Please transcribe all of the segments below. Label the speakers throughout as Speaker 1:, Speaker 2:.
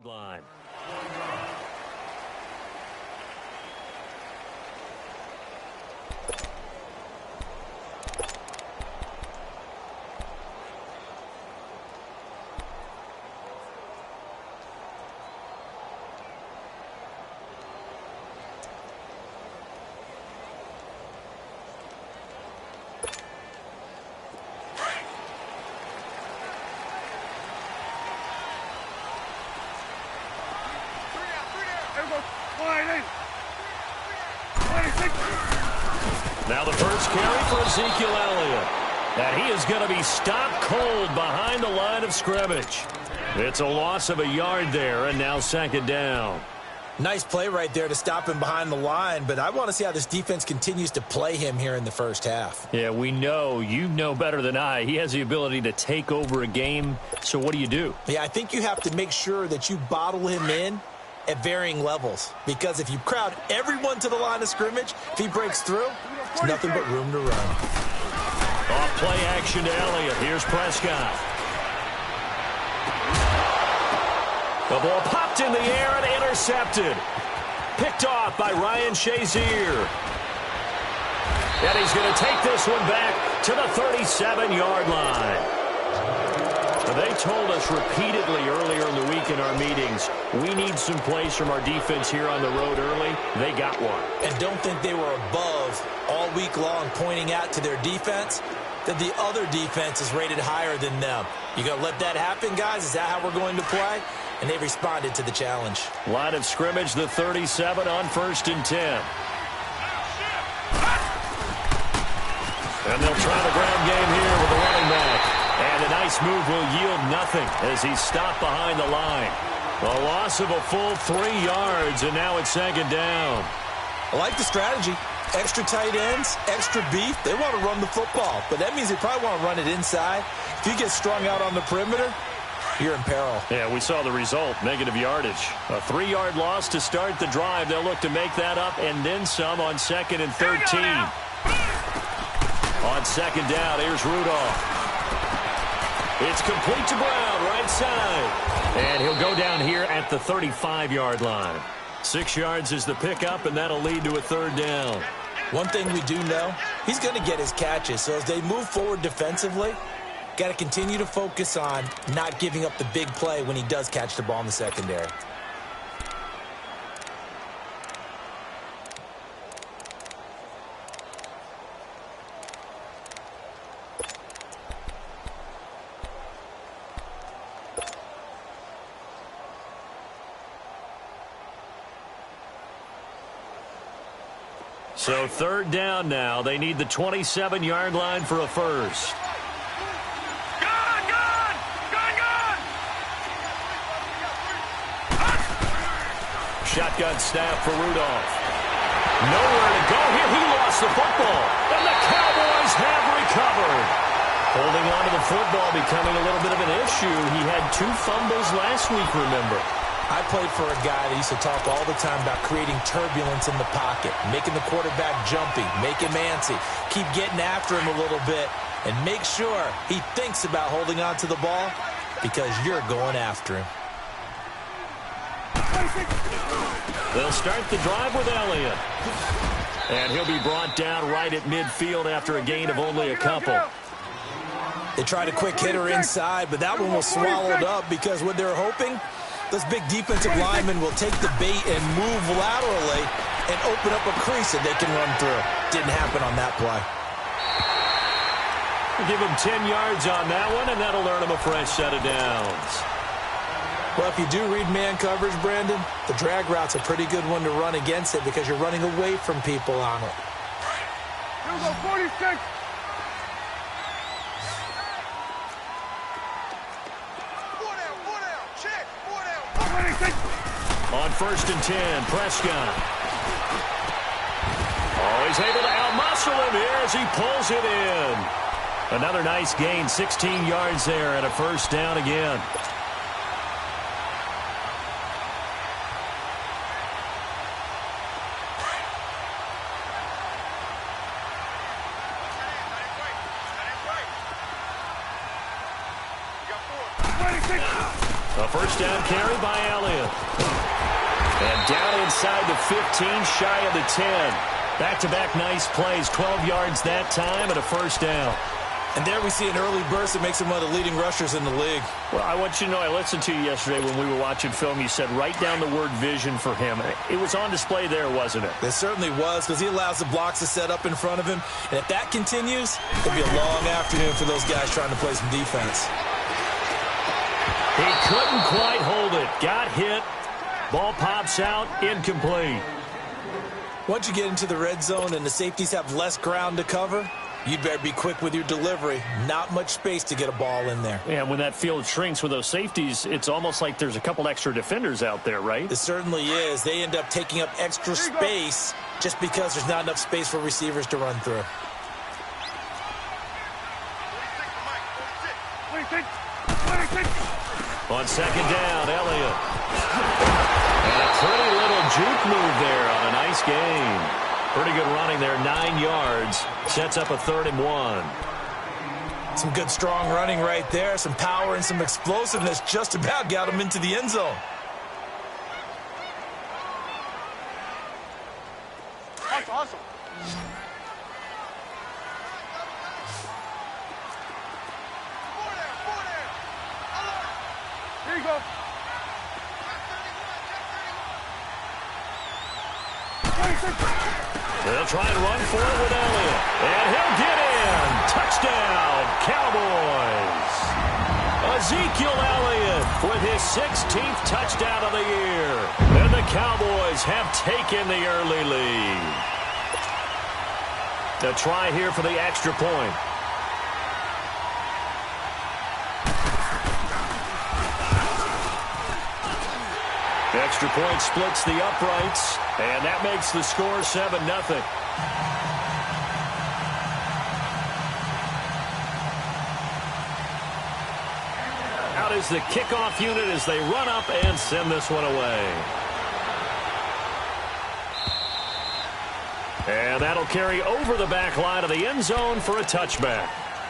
Speaker 1: line. Now the first carry for Ezekiel Elliott. And he is going to be stopped cold behind the line of scrimmage. It's a loss of a yard there, and now second down.
Speaker 2: Nice play right there to stop him behind the line, but I want to see how this defense continues to play him here in the first half.
Speaker 1: Yeah, we know. You know better than I. He has the ability to take over a game, so what do you do?
Speaker 2: Yeah, I think you have to make sure that you bottle him in at varying levels, because if you crowd everyone to the line of scrimmage, if he breaks through, there's nothing but room to run.
Speaker 1: Off play action to Elliott. Here's Prescott. The ball popped in the air and intercepted. Picked off by Ryan Shazier. And he's going to take this one back to the 37-yard line. They told us repeatedly earlier in the week in our meetings, we need some plays from our defense here on the road early. They got one.
Speaker 2: And don't think they were above all week long pointing out to their defense that the other defense is rated higher than them. You going to let that happen, guys? Is that how we're going to play? And they responded to the challenge.
Speaker 1: Line of scrimmage, the 37 on 1st and 10. And they'll try the ground game here with the running back. And a nice move will yield nothing as he's stopped behind the line. A loss of a full 3 yards, and now it's second down.
Speaker 2: I like the strategy. Extra tight ends, extra beef. They want to run the football, but that means they probably want to run it inside. If you get strung out on the perimeter, you're in peril.
Speaker 1: Yeah, we saw the result, negative yardage. A 3-yard loss to start the drive. They'll look to make that up and then some on 2nd and 13. On second down, here's Rudolph. It's complete to Brown, right side. And he'll go down here at the 35-yard line. 6 yards is the pickup, and that'll lead to a 3rd down.
Speaker 2: One thing we do know, he's going to get his catches. So as they move forward defensively, got to continue to focus on not giving up the big play when he does catch the ball in the secondary.
Speaker 1: So 3rd down now. They need the 27-yard line for a first. Shotgun snap for Rudolph. Nowhere to go here. He lost the football. And the Cowboys have recovered. Holding on to the football becoming a little bit of an issue. He had 2 fumbles last week, remember.
Speaker 2: I played for a guy that used to talk all the time about creating turbulence in the pocket, making the quarterback jumpy, make him antsy, keep getting after him a little bit, and make sure he thinks about holding on to the ball because you're going after him.
Speaker 1: They'll start the drive with Elliott. And he'll be brought down right at midfield after a gain of only a couple.
Speaker 2: They tried a quick hitter inside, but that one was swallowed up because what they're hoping, those big defensive linemen will take the bait and move laterally and open up a crease that they can run through. Didn't happen on that play.
Speaker 1: Give him 10 yards on that one, and that'll earn him a fresh set of downs.
Speaker 2: Well, if you do read man coverage, Brandon, the drag route's a pretty good one to run against it because you're running away from people on it.
Speaker 3: Here we go, 46.
Speaker 1: On 1st and 10, Prescott. Oh, he's able to out-muscle him here as he pulls it in. Another nice gain, 16 yards there, and a 1st down again. A first down carry by Elliott. And down inside the 15, shy of the 10. Back-to-back nice plays, 12 yards that time and a first down.
Speaker 2: And there we see an early burst that makes him one of the leading rushers in the league.
Speaker 1: Well, I want you to know, I listened to you yesterday when we were watching film. You said write down the word vision for him. It was on display there, wasn't it?
Speaker 2: It certainly was, because he allows the blocks to set up in front of him. And if that continues, it'll be a long afternoon for those guys trying to play some defense.
Speaker 1: He couldn't quite hold it. Got hit. Ball pops out. Incomplete.
Speaker 2: Once you get into the red zone and the safeties have less ground to cover, you'd better be quick with your delivery. Not much space to get a ball in there.
Speaker 1: Yeah, when that field shrinks with those safeties, it's almost like there's a couple extra defenders out there, right?
Speaker 2: It certainly is. They end up taking up extra space just because there's not enough space for receivers to run through.
Speaker 3: 26.
Speaker 1: On second down, Elliott. And a pretty little juke move there on a nice gain. Pretty good running there, 9 yards. Sets up a 3rd and 1.
Speaker 2: Some good, strong running right there. Some power and some explosiveness just about got him into the end zone.
Speaker 3: That's awesome. Here you go. 26.
Speaker 1: They'll try and run for it with Elliott. And he'll get in. Touchdown, Cowboys. Ezekiel Elliott with his 16th touchdown of the year. And the Cowboys have taken the early lead. A try here for the extra point. Extra point splits the uprights, and that makes the score 7-0. Out is the kickoff unit as they run up and send this one away. And that'll carry over the back line of the end zone for a touchback.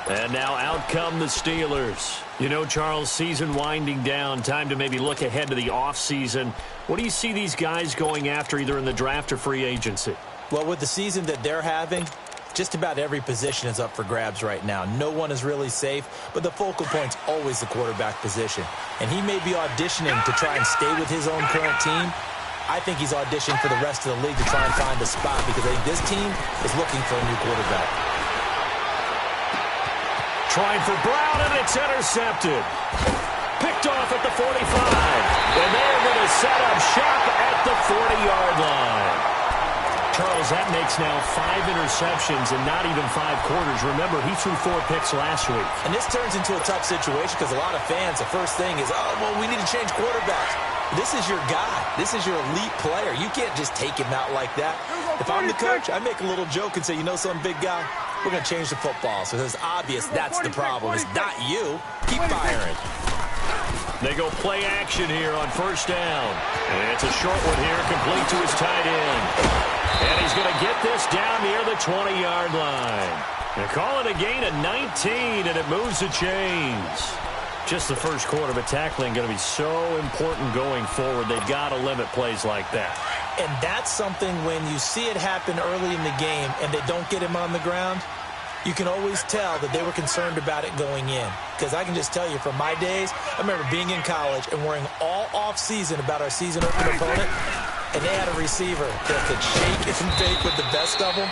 Speaker 1: And now out come the Steelers. You know, Charles, season winding down, time to maybe look ahead to the offseason. What do you see these guys going after either in the draft or free agency?
Speaker 2: Well, with the season that they're having, just about every position is up for grabs right now. No one is really safe, but the focal point's always the quarterback position. And he may be auditioning to try and stay with his own current team. I think he's auditioning for the rest of the league to try and find a spot because I think this team is looking for a new quarterback.
Speaker 1: Trying for Brown, and it's intercepted. Picked off at the 45. And they're going to set up shop at the 40-yard line. Charles, that makes now 5 interceptions in not even 5 quarters. Remember, he threw 4 picks last week.
Speaker 2: And this turns into a tough situation because a lot of fans, the first thing is, oh, well, we need to change quarterbacks. This is your guy. This is your elite player. You can't just take him out like that. If I'm the coach, I make a little joke and say, you know something, big guy? We're going to change the football. So it's obvious that's the problem. It's not you. Keep firing.
Speaker 1: They go play action here on first down. And it's a short one here, complete to his tight end. And he's going to get this down near the 20-yard line. They call it a gain of 19, and it moves the chains. Just the first quarter, but tackling going to be so important going forward. They've got to limit plays like that.
Speaker 2: And that's something when you see it happen early in the game and they don't get him on the ground, you can always tell that they were concerned about it going in. Because I can just tell you from my days, I remember being in college and worrying all off-season about our season opener opponent, and they had a receiver that could shake and bake with the best of them.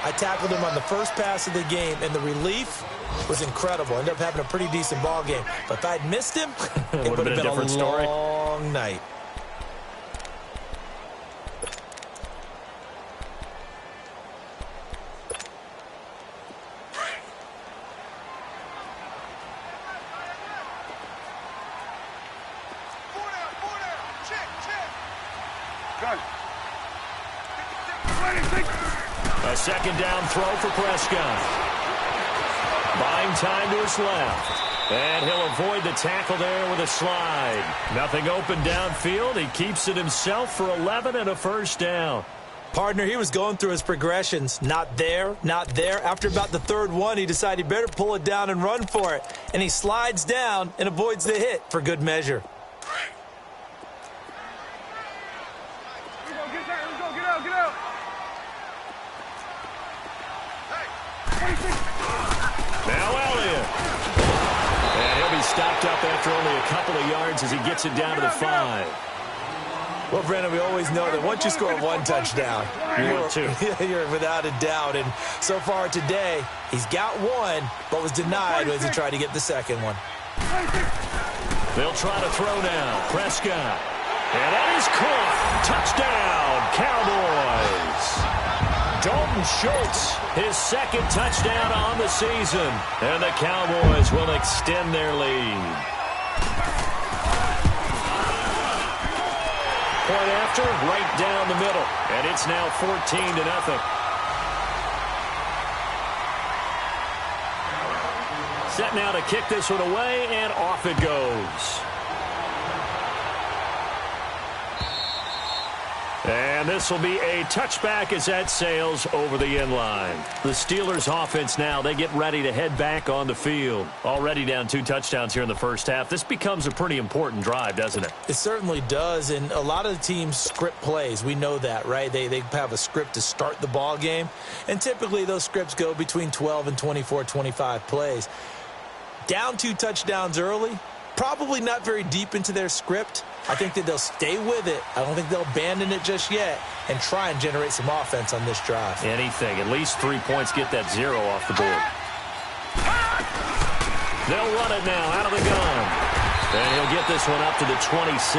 Speaker 2: I tackled him on the first pass of the game, and the relief was incredible. Ended up having a pretty decent ball game. But if I'd missed him, it would have been a different long night.
Speaker 1: A second down throw for Prescott. Buying time to his left. And he'll avoid the tackle there with a slide. Nothing open downfield. He keeps it himself for 11 and a first down.
Speaker 2: Partner, he was going through his progressions. Not there, not there. After about the third one, he decided he better pull it down and run for it. And he slides down and avoids the hit for good measure.
Speaker 1: Now Elliott. And he'll be stopped up after only a couple of yards as he gets it down to the 5.
Speaker 2: Well, Brandon, we always know that once you score one touchdown, you're without a doubt. And so far today, he's got one, but was denied as he tried to get the second one.
Speaker 1: They'll try to throw now. Prescott. And that is caught. Touchdown, Cowboys. Dalton Schultz, his second touchdown on the season. And the Cowboys will extend their lead. Point after, right down the middle. And it's now 14-0. Set now to kick this one away, and off it goes. And this will be a touchback as that sails over the end line. The Steelers offense now, they get ready to head back on the field. Already down 2 touchdowns here in the first half. This becomes a pretty important drive, doesn't it?
Speaker 2: It certainly does, and a lot of the teams script plays. We know that, right? They have a script to start the ball game, and typically those scripts go between 12 and 24, 25 plays. Down 2 touchdowns early, probably not very deep into their script. I think that they'll stay with it. I don't think they'll abandon it just yet and try and generate some offense on this drive.
Speaker 1: Anything. At least 3 points, get that 0 off the board. They'll run it now out of the gun. And he'll get this one up to the 26.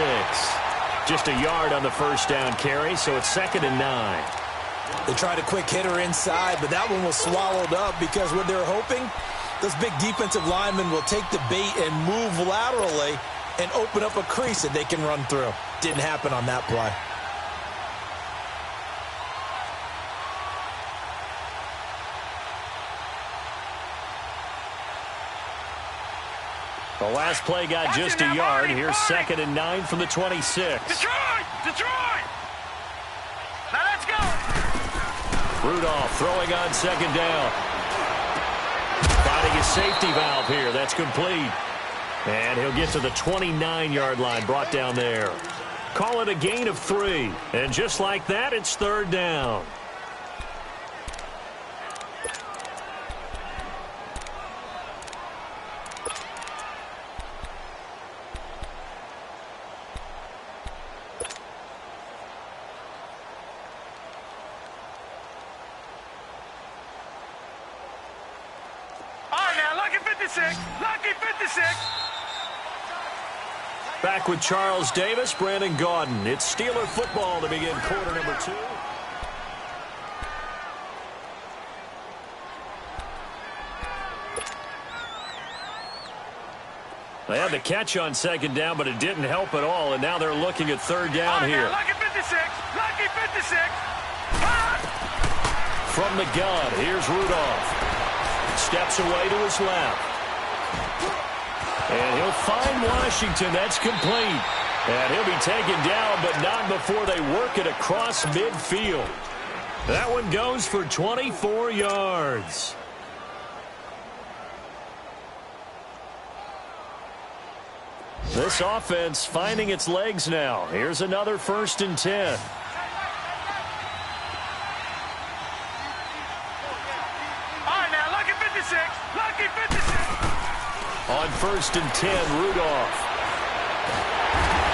Speaker 1: Just a yard on the first down carry, so it's 2nd and 9.
Speaker 2: They tried a quick hitter inside, but that one was swallowed up because what they're hoping, those big defensive linemen will take the bait and move laterally and open up a crease that they can run through. Didn't happen on that play.
Speaker 1: The last play got just a yard. Here's 2nd and 9 from the 26.
Speaker 3: Detroit! Now let's go!
Speaker 1: Rudolph throwing on 2nd down. Finding a safety valve here. That's complete. And he'll get to the 29-yard line, brought down there. Call it a gain of 3. And just like that, it's 3rd down.
Speaker 3: All right, now, lucky 56. Lucky 56.
Speaker 1: Back with Charles Davis, Brandon Gaudin. It's Steeler football to begin quarter number 2. They had the catch on 2nd down, but it didn't help at all, and now they're looking at 3rd down here.
Speaker 3: Lucky 56. Lucky 56.
Speaker 1: From the gun, here's Rudolph. Steps away to his left. And he'll find Washington. That's complete. And he'll be taken down, but not before they work it across midfield. That one goes for 24 yards. This offense finding its legs now. Here's another 1st and 10.
Speaker 3: Lucky 56.
Speaker 1: On 1st and 10, Rudolph.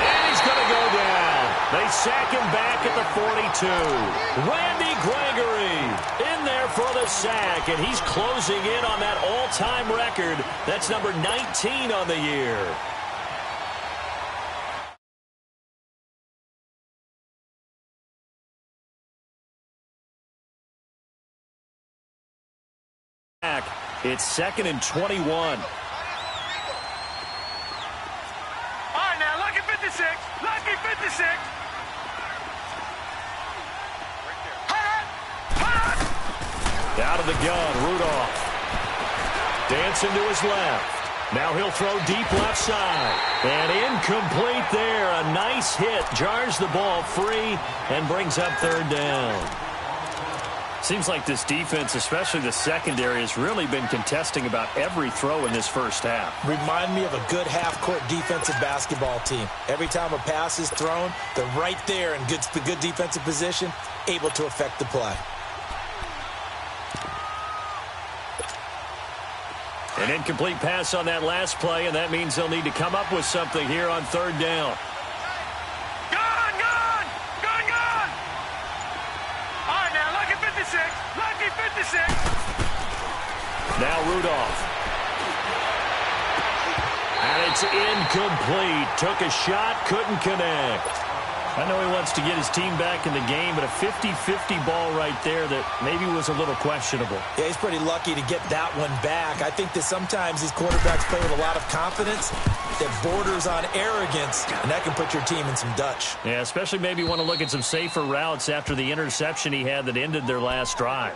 Speaker 1: And he's going to go down. They sack him back at the 42. Randy Gregory in there for the sack, and he's closing in on that all-time record. That's number 19 on the year. It's 2nd and 21.
Speaker 3: All right, now, lucky 56. Lucky 56.
Speaker 1: Out of the gun, Rudolph. Dancing to his left. Now he'll throw deep left side. And incomplete there. A nice hit. Jars the ball free and brings up 3rd down. Seems like this defense, especially the secondary, has really been contesting about every throw in this first half.
Speaker 2: Remind me of a good half-court defensive basketball team. Every time a pass is thrown, they're right there in good defensive position, able to affect the play.
Speaker 1: An incomplete pass on that last play, and that means they'll need to come up with something here on third down.
Speaker 3: Gone, gone, gone, gone. All right, now, lucky 56, lucky 56.
Speaker 1: Now Rudolph. And it's incomplete. Took a shot, couldn't connect. I know he wants to get his team back in the game, but a 50-50 ball right there that maybe was a little questionable.
Speaker 2: Yeah, he's pretty lucky to get that one back. I think that sometimes these quarterbacks play with a lot of confidence that borders on arrogance, and that can put your team in some Dutch.
Speaker 1: Yeah, especially maybe want to look at some safer routes after the interception he had that ended their last drive.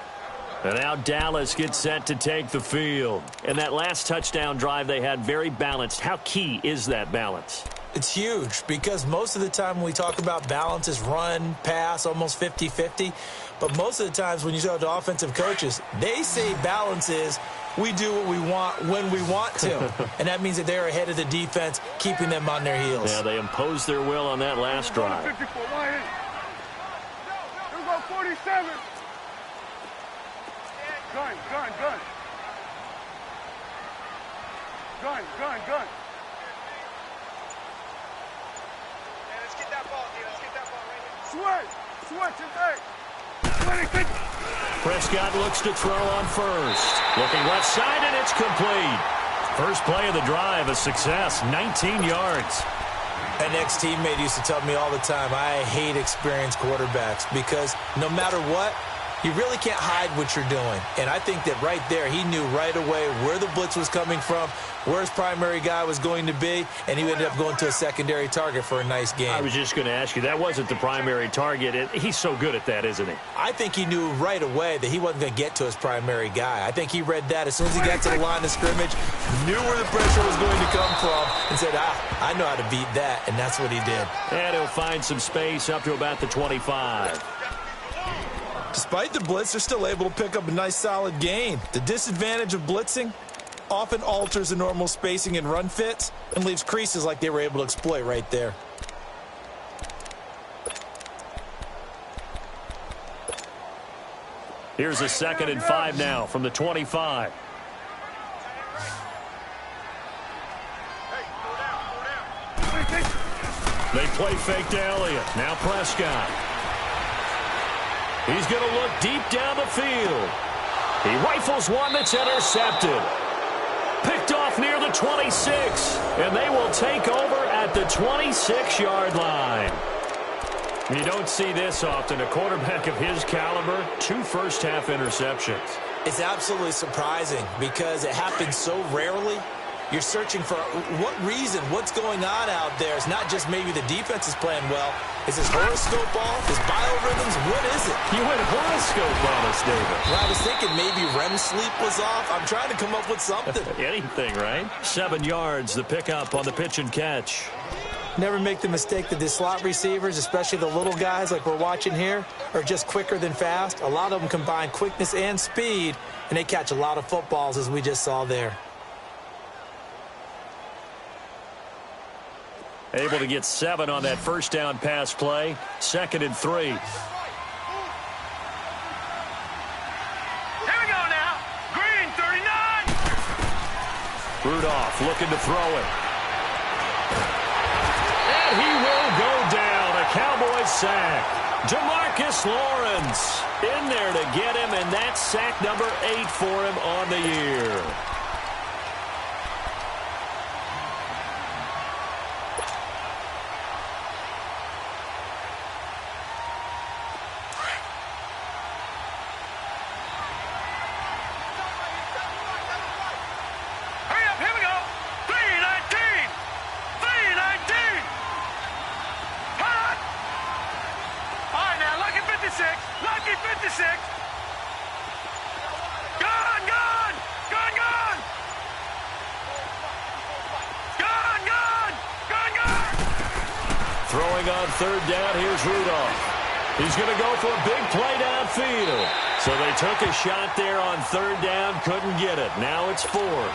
Speaker 1: And now Dallas gets set to take the field. And that last touchdown drive they had very balanced. How key is that balance?
Speaker 2: It's huge because most of the time when we talk about balance is run, pass, almost 50-50. But most of the times when you talk to offensive coaches, they say balance is we do what we want when we want to. And that means that they're ahead of the defense, keeping them on their heels.
Speaker 1: Yeah, they imposed their will on that last drive.
Speaker 3: 54, here we go, 47. Gun, gun, gun. Gun, gun, gun. Switch,
Speaker 1: Prescott looks to throw on first. Looking left side, and it's complete. First play of the drive, a success, 19 yards.
Speaker 2: An ex-teammate used to tell me all the time, I hate experienced quarterbacks because no matter what, you really can't hide what you're doing. And I think that right there, he knew right away where the blitz was coming from, where his primary guy was going to be, and he ended up going to a secondary target for a nice game.
Speaker 1: I was just going to ask you, that wasn't the primary target. He's so good at that, isn't he?
Speaker 2: I think he knew right away that he wasn't going to get to his primary guy. I think he read that as soon as he got to the line of scrimmage, knew where the pressure was going to come from, and said, I know how to beat that, and that's what he did.
Speaker 1: And he'll find some space up to about the 25.
Speaker 2: Despite the blitz, they're still able to pick up a nice solid gain. The disadvantage of blitzing often alters the normal spacing and run fits and leaves creases like they were able to exploit right there.
Speaker 1: Here's a 2nd and 5 now from the 25. They play fake to Elliott. Now Prescott. He's going to look deep down the field. He rifles one that's intercepted. Picked off near the 26. And they will take over at the 26-yard line. You don't see this often. A quarterback of his caliber, 2 first-half interceptions.
Speaker 2: It's absolutely surprising because it happens so rarely. You're searching for what reason, what's going on out there. It's not just maybe the defense is playing well. Is his horoscope off? His biorhythms? What is it?
Speaker 1: You went horoscope on us, David.
Speaker 2: Well, I was thinking maybe REM sleep was off. I'm trying to come up with something.
Speaker 1: Anything, right? 7 yards, the pickup on the pitch and catch.
Speaker 2: Never make the mistake that the slot receivers, especially the little guys like we're watching here, are just quicker than fast. A lot of them combine quickness and speed, and they catch a lot of footballs, as we just saw there.
Speaker 1: Able to get 7 on that first down pass play. 2nd and 3.
Speaker 3: Here we go now. Green, 39.
Speaker 1: Rudolph looking to throw it. And he will go down. A Cowboys sack. DeMarcus Lawrence in there to get him, and that's sack number 8 for him on the year.
Speaker 3: Lucky 56. Gone, gone, gone, gone. Gone, gone, gone, gone.
Speaker 1: Throwing on third down, here's Rudolph. He's going to go for a big play downfield. So they took a shot there on third down, couldn't get it. Now it's 4th.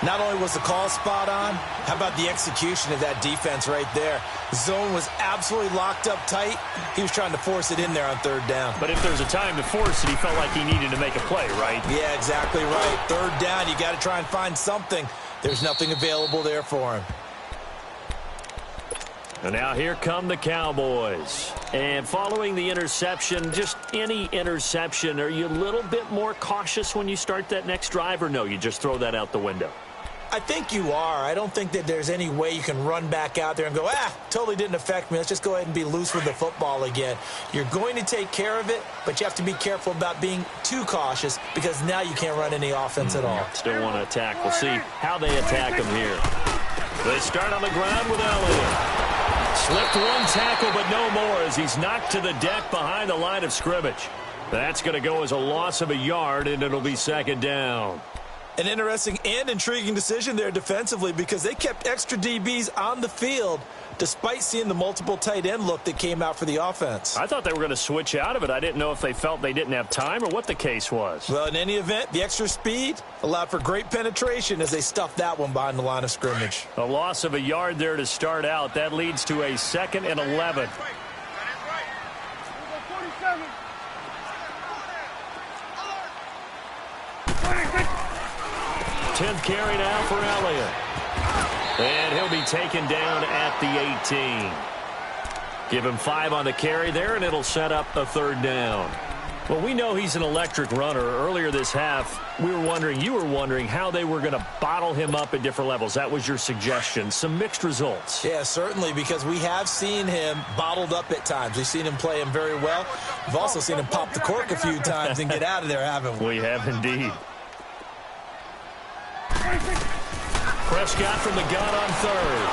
Speaker 2: Not only was the call spot on, how about the execution of that defense right there? Zone was absolutely locked up tight. He was trying to force it in there on third down.
Speaker 1: But if there's a time to force it, he felt like he needed to make a play, right?
Speaker 2: Yeah, exactly right. Third down, you got to try and find something. There's nothing available there for him.
Speaker 1: And now here come the Cowboys. And following the interception, just any interception, are you a little bit more cautious when you start that next drive, or no, you just throw that out the window?
Speaker 2: I think you are. I don't think that there's any way you can run back out there and go, totally didn't affect me. Let's just go ahead and be loose with the football again. You're going to take care of it, but you have to be careful about being too cautious because now you can't run any offense at all.
Speaker 1: Still want to attack. We'll see how they attack them here. They start on the ground with Elliott. Slipped one tackle, but no more as he's knocked to the deck behind the line of scrimmage. That's going to go as a loss of a yard, and it'll be second down.
Speaker 2: An interesting and intriguing decision there defensively because they kept extra DBs on the field despite seeing the multiple tight end look that came out for the offense.
Speaker 1: I thought they were going to switch out of it. I didn't know if they felt they didn't have time or what the case was.
Speaker 2: Well, in any event, the extra speed allowed for great penetration as they stuffed that one behind the line of scrimmage.
Speaker 1: A loss of a yard there to start out. That leads to a 2nd and 11. 10th carry now for Elliott. And he'll be taken down at the 18. Give him 5 on the carry there, and it'll set up a third down. Well, we know he's an electric runner. Earlier this half, you were wondering how they were going to bottle him up at different levels. That was your suggestion. Some mixed results.
Speaker 2: Yeah, certainly, because we have seen him bottled up at times. We've seen him play him very well. We've also seen him pop the cork a few times and get out of there, haven't we?
Speaker 1: We have indeed. Prescott from the gun on third.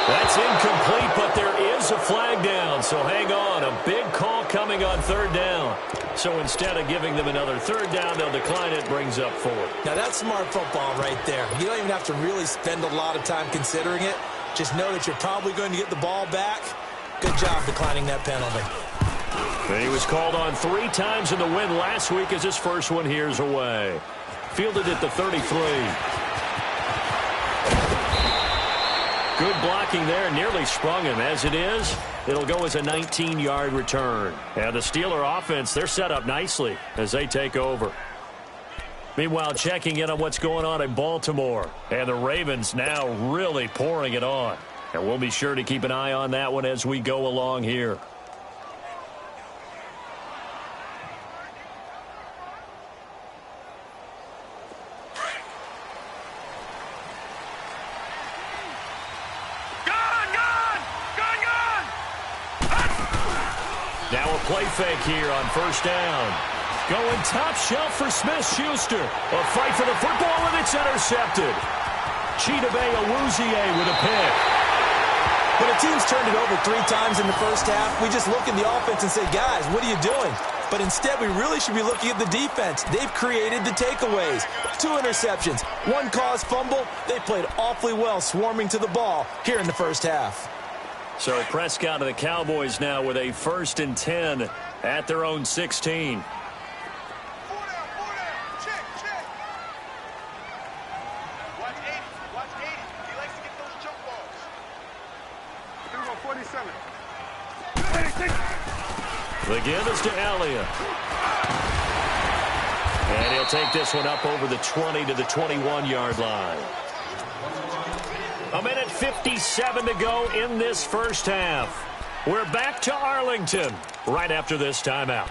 Speaker 1: That's incomplete, but there is a flag down, so hang on. A big call coming on third down. So instead of giving them another third down, they'll decline it, brings up 4.
Speaker 2: Now that's smart football right there. You don't even have to really spend a lot of time considering it. Just know that you're probably going to get the ball back. Good job declining that penalty.
Speaker 1: And he was called on 3 times in the win last week as his first one here's away. Fielded at the 33. Good blocking there. Nearly sprung him. As it is, it'll go as a 19-yard return. And the Steeler offense, they're set up nicely as they take over. Meanwhile, checking in on what's going on in Baltimore. And the Ravens now really pouring it on. And we'll be sure to keep an eye on that one as we go along here. Now a play fake here on first down. Going top shelf for Smith-Schuster. A fight for the football, and it's intercepted. Chidobe Awuzie with a pick.
Speaker 2: When a team's turned it over 3 times in the first half, we just look at the offense and say, guys, what are you doing? But instead, we really should be looking at the defense. They've created the takeaways. 2 interceptions, 1 caused fumble. They played awfully well swarming to the ball here in the first half.
Speaker 1: So Prescott of the Cowboys now with a 1st and 10 at their own 16. The give is to Elliott. And he'll take this one up over the 20 to the 21-yard line. 1:57 to go in this first half. We're back to Arlington right after this timeout.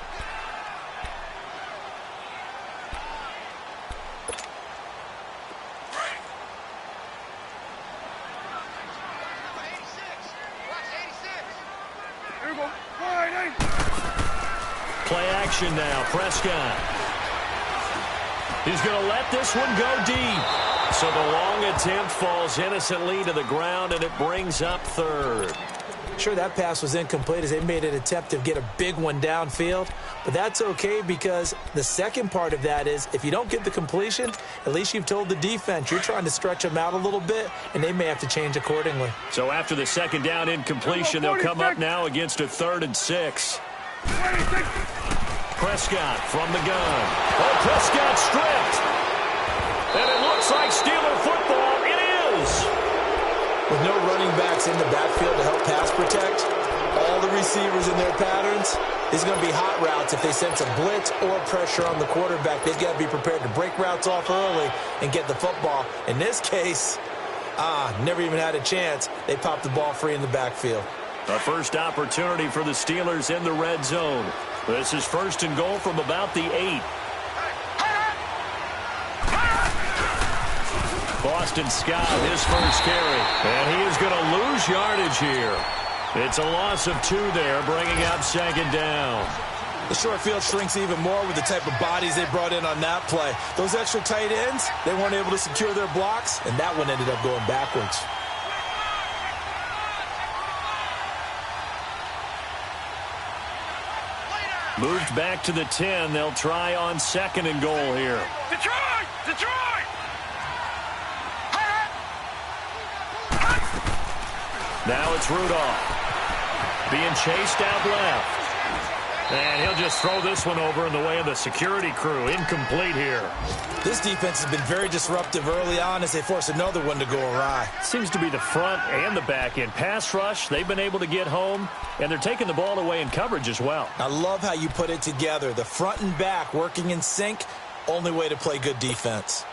Speaker 1: Play action now. Prescott. He's going to let this one go deep. So the long attempt falls innocently to the ground, and it brings up third.
Speaker 2: Sure, that pass was incomplete as they made an attempt to get a big one downfield. But that's okay because the second part of that is if you don't get the completion, at least you've told the defense you're trying to stretch them out a little bit, and they may have to change accordingly.
Speaker 1: So after the second down incompletion, they'll come up now against a 3rd and 6. Prescott from the gun. Oh, Prescott stripped. And it looks like Steeler football. It is.
Speaker 2: With no running backs in the backfield to help pass protect, all the receivers in their patterns, it's going to be hot routes if they sense a blitz or pressure on the quarterback. They've got to be prepared to break routes off early and get the football. In this case, never even had a chance. They popped the ball free in the backfield.
Speaker 1: A first opportunity for the Steelers in the red zone. This is 1st and goal from about the 8. Boston Scott, his first carry. And he is going to lose yardage here. It's a loss of 2 there, bringing up 2nd down.
Speaker 2: The short field shrinks even more with the type of bodies they brought in on that play. Those extra tight ends, they weren't able to secure their blocks, and that one ended up going backwards.
Speaker 1: Moved back to the 10. They'll try on 2nd and goal here.
Speaker 3: Detroit! Detroit!
Speaker 1: Now it's Rudolph. Being chased out left. And he'll just throw this one over in the way of the security crew. Incomplete here.
Speaker 2: This defense has been very disruptive early on as they force another one to go awry.
Speaker 1: Seems to be the front and the back end. Pass rush, they've been able to get home, and they're taking the ball away in coverage as well.
Speaker 2: I love how you put it together. The front and back working in sync, only way to play good defense.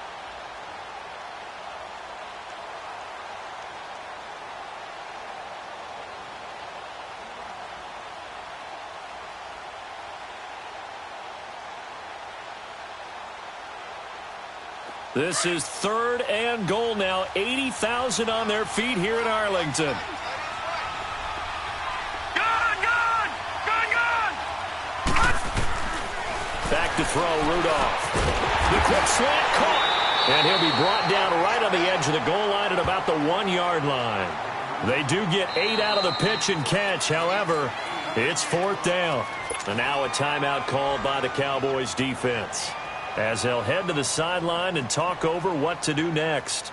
Speaker 1: This is 3rd and goal now. 80,000 on their feet here in Arlington.
Speaker 3: Gun! Gun! Gun! Gun!
Speaker 1: Back to throw, Rudolph. The quick slant caught. And he'll be brought down right on the edge of the goal line at about the 1-yard line. They do get 8 out of the pitch and catch. However, it's 4th down. And now a timeout called by the Cowboys defense, as they'll head to the sideline and talk over what to do next.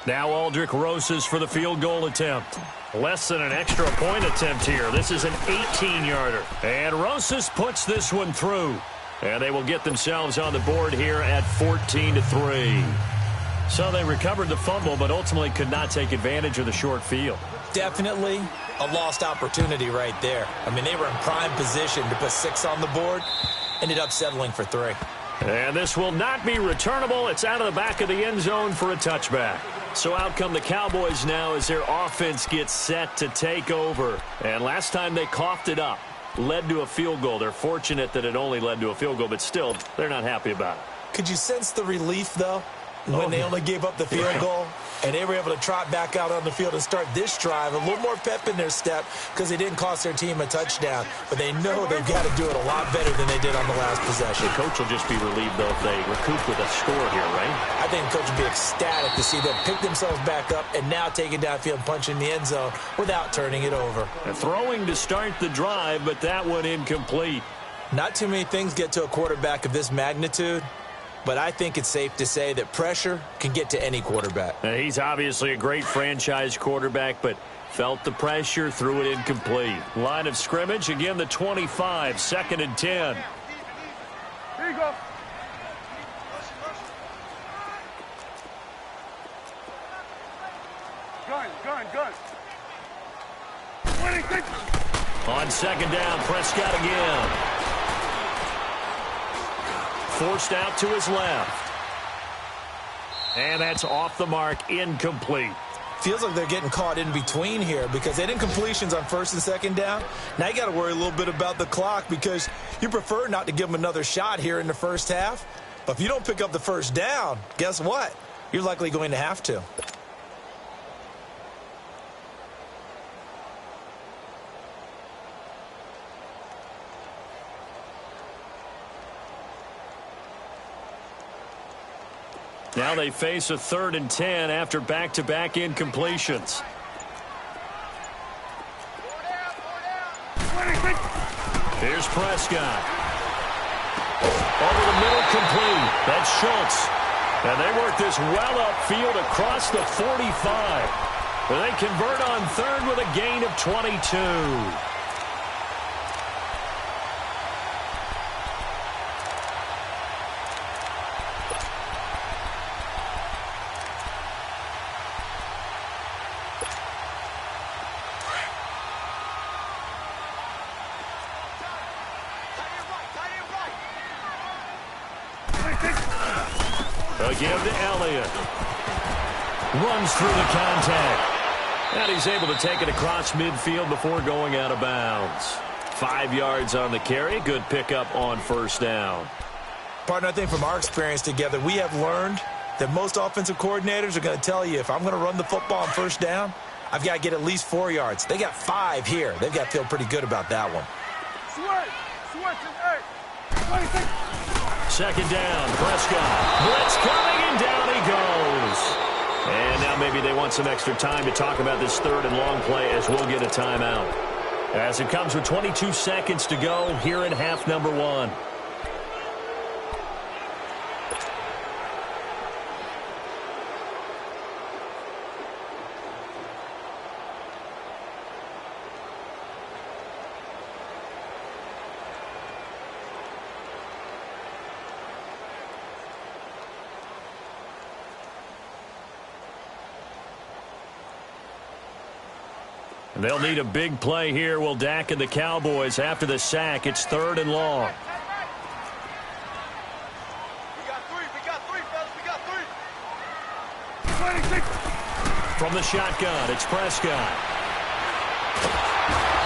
Speaker 1: Now Aldrick Rosas for the field goal attempt. Less than an extra point attempt here. This is an 18-yarder. And Rosas puts this one through. And they will get themselves on the board here at 14-3. So they recovered the fumble, but ultimately could not take advantage of the short field.
Speaker 2: Definitely a lost opportunity right there. I mean, they were in prime position to put 6 on the board. Ended up settling for 3.
Speaker 1: And this will not be returnable. It's out of the back of the end zone for a touchback. So out come the Cowboys now as their offense gets set to take over. And last time they coughed it up, led to a field goal. They're fortunate that it only led to a field goal, but still, they're not happy about it.
Speaker 2: Could you sense the relief, though, when they only gave up the field goal? And they were able to trot back out on the field and start this drive. A little more pep in their step because they didn't cost their team a touchdown. But they know they've got to do it a lot better than they did on the last possession.
Speaker 1: The coach will just be relieved, though, if they recoup with a score here, right?
Speaker 2: I think the coach will be ecstatic to see them pick themselves back up and now take it downfield and punch in the end zone without turning it over.
Speaker 1: And throwing to start the drive, but that one incomplete.
Speaker 2: Not too many things get to a quarterback of this magnitude, but I think it's safe to say that pressure can get to any quarterback.
Speaker 1: He's obviously a great franchise quarterback, but felt the pressure, threw it incomplete. Line of scrimmage, again the 25, 2nd and 10.
Speaker 3: Here you go. Gun.
Speaker 1: On 2nd down, Prescott again. Forced out to his left. And that's off the mark, incomplete.
Speaker 2: Feels like they're getting caught in between here because they didn't completions on 1st and 2nd down. Now you got to worry a little bit about the clock because you prefer not to give them another shot here in the first half. But if you don't pick up the 1st down, guess what? You're likely going to have to.
Speaker 1: Now they face a 3rd and 10 after back-to-back incompletions. Here's Prescott. Over the middle, complete. That's Schultz. And they work this well upfield across the 45. They convert on 3rd with a gain of 22. Again to Elliott. Runs through the contact. And he's able to take it across midfield before going out of bounds. 5 yards on the carry. Good pickup on first down.
Speaker 2: Partner, I think from our experience together, we have learned that most offensive coordinators are going to tell you, if I'm going to run the football on first down, I've got to get at least 4 yards. They got 5 here. They've got to feel pretty good about that one.
Speaker 1: Second down, Prescott. Blitz coming, and down he goes. And now maybe they want some extra time to talk about this third and long play as we'll get a timeout. As it comes with 22 seconds to go here in half number 1. They'll need a big play here. Will Dak and the Cowboys after the sack. It's third and long.
Speaker 3: We got three, fellas. We got three. 26.
Speaker 1: From the shotgun, it's Prescott.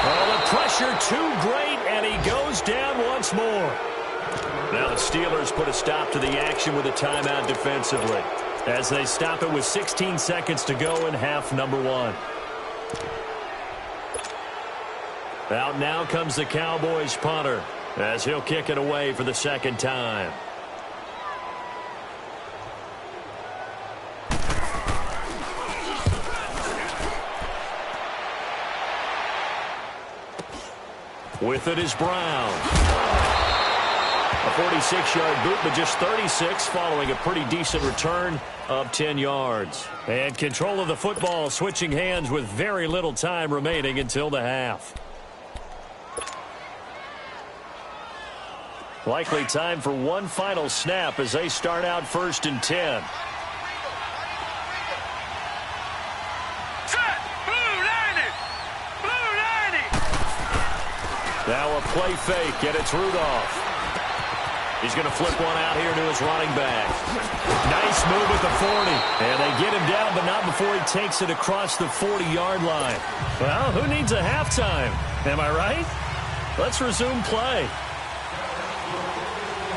Speaker 1: Oh, the pressure too great, and he goes down once more. Now the Steelers put a stop to the action with a timeout defensively, as they stop it with 16 seconds to go in half number 1. Out now comes the Cowboys punter, as he'll kick it away for the second time. With it is Brown. A 46-yard boot, but just 36 following a pretty decent return of 10 yards. And control of the football switching hands with very little time remaining until the half. Likely time for one final snap as they start out 1st and 10.
Speaker 3: Set! Blue 90! Blue 90!
Speaker 1: Now a play fake, and it's Rudolph. He's going to flip one out here to his running back. Nice move at the 40. And they get him down, but not before he takes it across the 40-yard line. Well, who needs a halftime? Am I right? Let's resume play.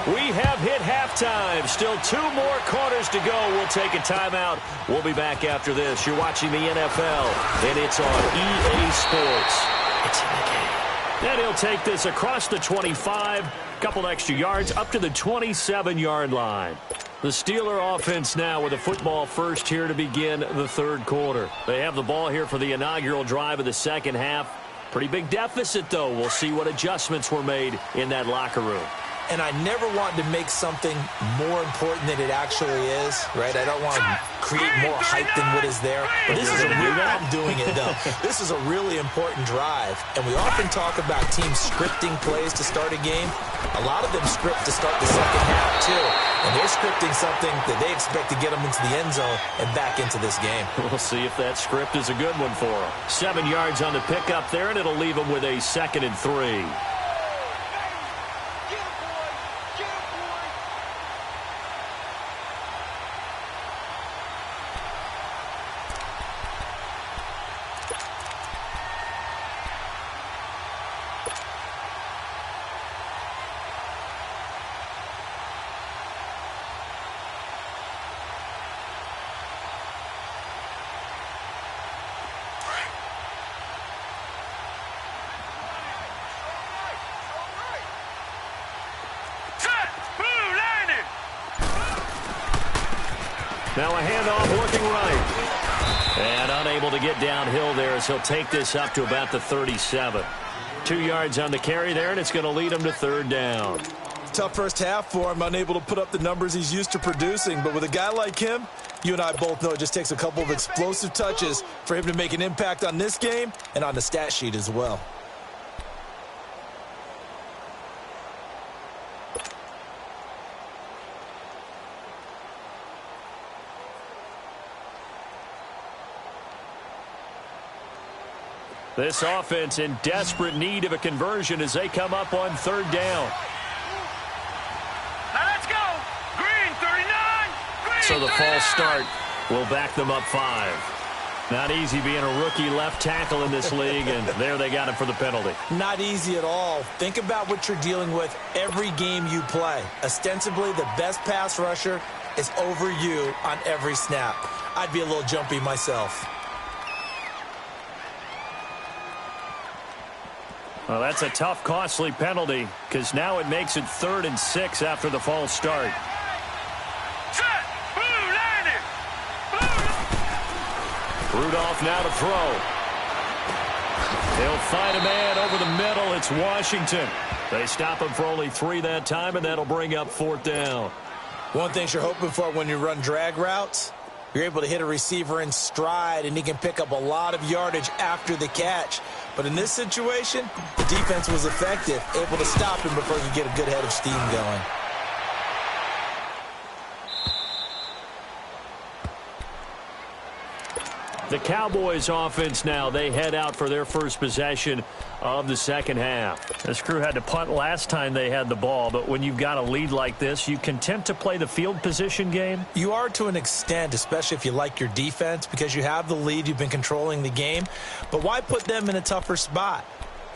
Speaker 1: We have hit halftime. Still 2 more quarters to go. We'll take a timeout. We'll be back after this. You're watching the NFL, and it's on EA Sports. It's in the game. And he'll take this across the 25, couple extra yards, up to the 27-yard line. The Steeler offense now with a football first here to begin the third quarter. They have the ball here for the inaugural drive of the second half. Pretty big deficit, though. We'll see what adjustments were made in that locker room.
Speaker 2: And I never want to make something more important than it actually is, right? I don't want to create more hype than what is there. But this is a real, I'm doing it though. This is a really important drive. And we often talk about teams scripting plays to start a game. A lot of them script to start the second half too. And they're scripting something that they expect to get them into the end zone and back into this game.
Speaker 1: We'll see if that script is a good one for them. 7 yards on the pickup there, and it'll leave them with a 2nd and 3. Now a handoff looking right. And unable to get downhill there as he'll take this up to about the 37. 2 yards on the carry there, and it's going to lead him to 3rd down.
Speaker 2: Tough first half for him, unable to put up the numbers he's used to producing. But with a guy like him, you and I both know it just takes a couple of explosive touches for him to make an impact on this game and on the stat sheet as well.
Speaker 1: This offense in desperate need of a conversion as they come up on 3rd down.
Speaker 3: Now let's go. Green 39. Green.
Speaker 1: So the false start will back them up 5. Not easy being a rookie left tackle in this league, and there they got him for the penalty.
Speaker 2: Not easy at all. Think about what you're dealing with every game you play. Ostensibly, the best pass rusher is over you on every snap. I'd be a little jumpy myself.
Speaker 1: Well, that's a tough, costly penalty, because now it makes it 3rd and 6 after the false start. Rudolph now to throw. He'll find a man over the middle. It's Washington. They stop him for only 3 that time, and that'll bring up 4th down.
Speaker 2: One thing you're hoping for when you run drag routes, you're able to hit a receiver in stride, and he can pick up a lot of yardage after the catch. But in this situation, the defense was effective, able to stop him before he could get a good head of steam going.
Speaker 1: The Cowboys offense now, they head out for their first possession of the second half. This crew had to punt last time they had the ball, but when you've got a lead like this, you content to play the field position game?
Speaker 2: You are to an extent, especially if you like your defense, because you have the lead, you've been controlling the game. But why put them in a tougher spot?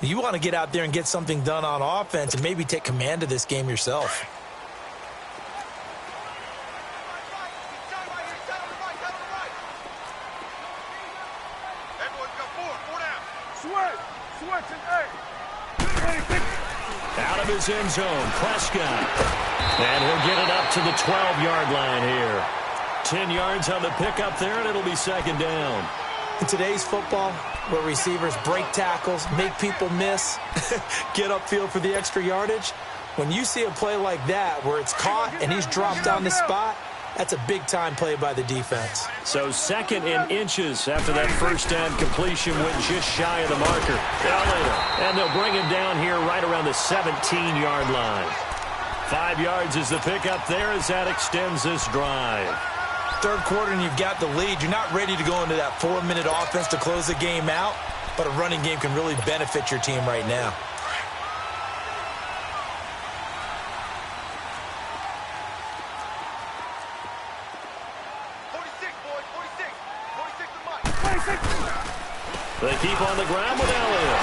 Speaker 2: You want to get out there and get something done on offense and maybe take command of this game yourself.
Speaker 1: Out of his end zone, Prescott. And he'll get it up to the 12-yard line here. 10 yards on the pickup there, and it'll be 2nd down.
Speaker 2: In today's football, where receivers break tackles, make people miss, get upfield for the extra yardage, when you see a play like that where it's caught and he's dropped on the spot, that's a big-time play by the defense.
Speaker 1: So 2nd and inches after that first down completion went just shy of the marker. And they'll bring him down here right around the 17-yard line. 5 yards is the pickup there as that extends this drive.
Speaker 2: 3rd quarter and you've got the lead. You're not ready to go into that 4-minute offense to close the game out, but a running game can really benefit your team right now.
Speaker 1: They keep on the ground with Elliott.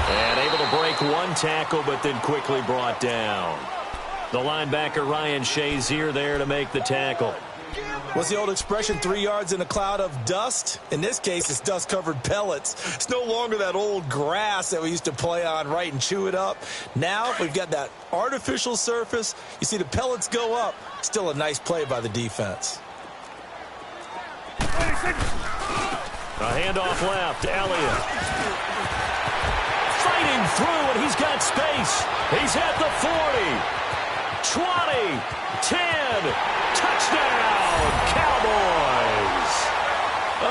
Speaker 1: And able to break one tackle, but then quickly brought down. The linebacker, Ryan Shazier, there to make the tackle.
Speaker 2: What's the old expression, 3 yards in a cloud of dust? In this case, it's dust-covered pellets. It's no longer that old grass that we used to play on, right, and chew it up. Now we've got that artificial surface. You see the pellets go up. Still a nice play by the defense.
Speaker 1: A handoff left, Elliott. Fighting through, and he's got space. He's at the 40, 20, 10, touchdown, Cowboys.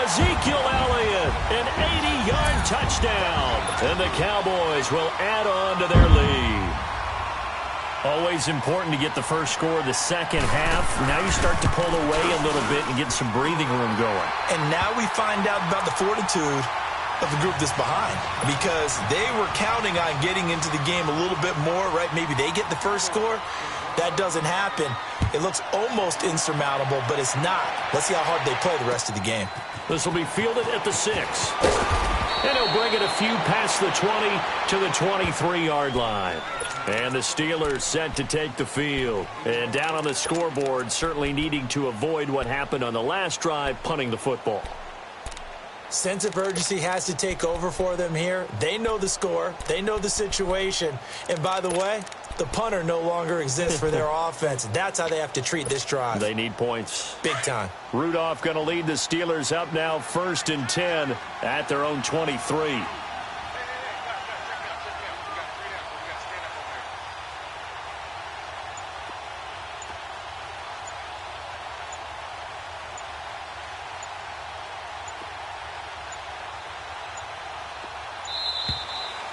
Speaker 1: Ezekiel Elliott, an 80-yard touchdown. And the Cowboys will add on to their lead. Always important to get the first score of the second half. Now you start to pull away a little bit and get some breathing room going.
Speaker 2: And now we find out about the fortitude of the group that's behind, because they were counting on getting into the game a little bit more, right? Maybe they get the first score. That doesn't happen. It looks almost insurmountable, but it's not. Let's see how hard they play the rest of the game.
Speaker 1: This will be fielded at the 6. And he'll bring it a few past the 20 to the 23-yard line. And the Steelers set to take the field. And down on the scoreboard, certainly needing to avoid what happened on the last drive, punting the football.
Speaker 2: Sense of urgency has to take over for them here. They know the score. They know the situation. And by the way, the punter no longer exists for their offense. That's how they have to treat this drive.
Speaker 1: They need points.
Speaker 2: Big time.
Speaker 1: Rudolph going to lead the Steelers up now 1st and 10 at their own 23.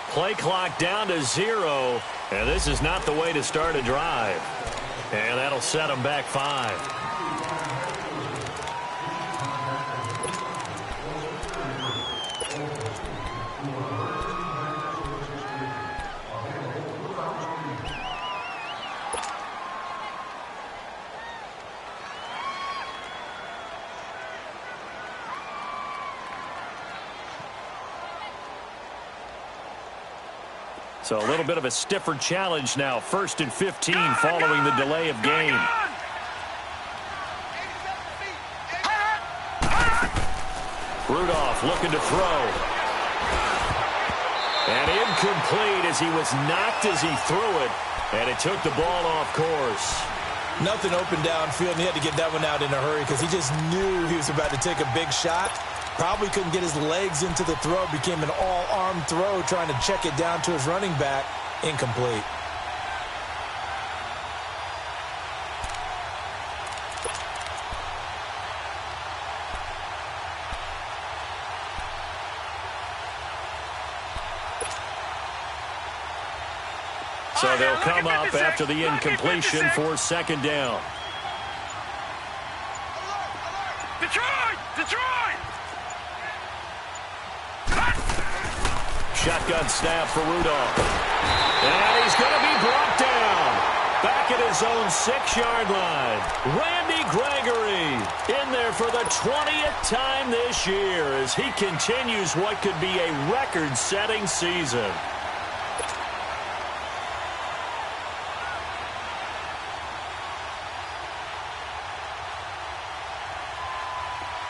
Speaker 1: Play clock down to 0, and this is not the way to start a drive. And that'll set them back 5. So a little bit of a stiffer challenge now. 1st and 15 following the delay of game. Rudolph looking to throw. And incomplete as he was knocked as he threw it. And it took the ball off course.
Speaker 2: Nothing open downfield, and he had to get that one out in a hurry because he just knew he was about to take a big shot. Probably couldn't get his legs into the throw. Became an all-arm throw trying to check it down to his running back. Incomplete.
Speaker 1: So they'll come up after the incompletion for 2nd down.
Speaker 3: Detroit! Detroit!
Speaker 1: Shotgun snap for Rudolph. And he's going to be brought down. Back at his own 6-yard line. Randy Gregory in there for the 20th time this year as he continues what could be a record-setting season.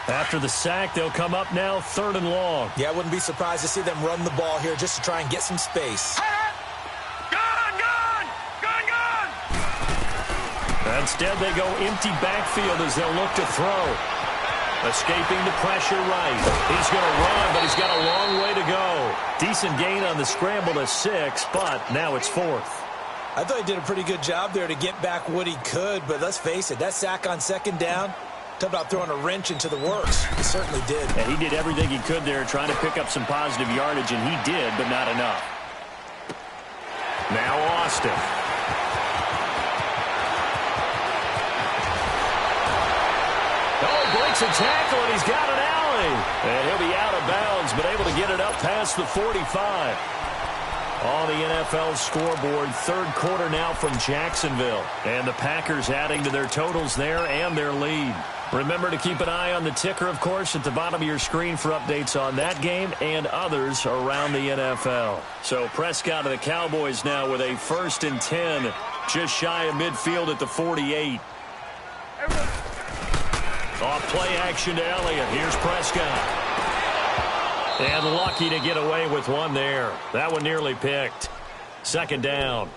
Speaker 1: After the sack, they'll come up now 3rd and long.
Speaker 2: Yeah, I wouldn't be surprised to see them run the ball here just to try and get some space.
Speaker 1: Instead, they go empty backfield as they'll look to throw. Escaping the pressure right. He's going to run, but he's got a long way to go. Decent gain on the scramble to 6, but now it's 4th.
Speaker 2: I thought he did a pretty good job there to get back what he could, but let's face it, that sack on 2nd down, talk about throwing a wrench into the works. He certainly did.
Speaker 1: And he did everything he could there trying to pick up some positive yardage, and he did, but not enough. Now Austin. Oh, breaks a tackle, and he's got an alley. And he'll be out of bounds, but able to get it up past the 45. On the NFL scoreboard, 3rd quarter now from Jacksonville. And the Packers adding to their totals there and their lead. Remember to keep an eye on the ticker, of course, at the bottom of your screen for updates on that game and others around the NFL. So Prescott of the Cowboys now with a 1st and 10, just shy of midfield at the 48. Off play action to Elliott. Here's Prescott. And lucky to get away with one there. That one nearly picked. 2nd down.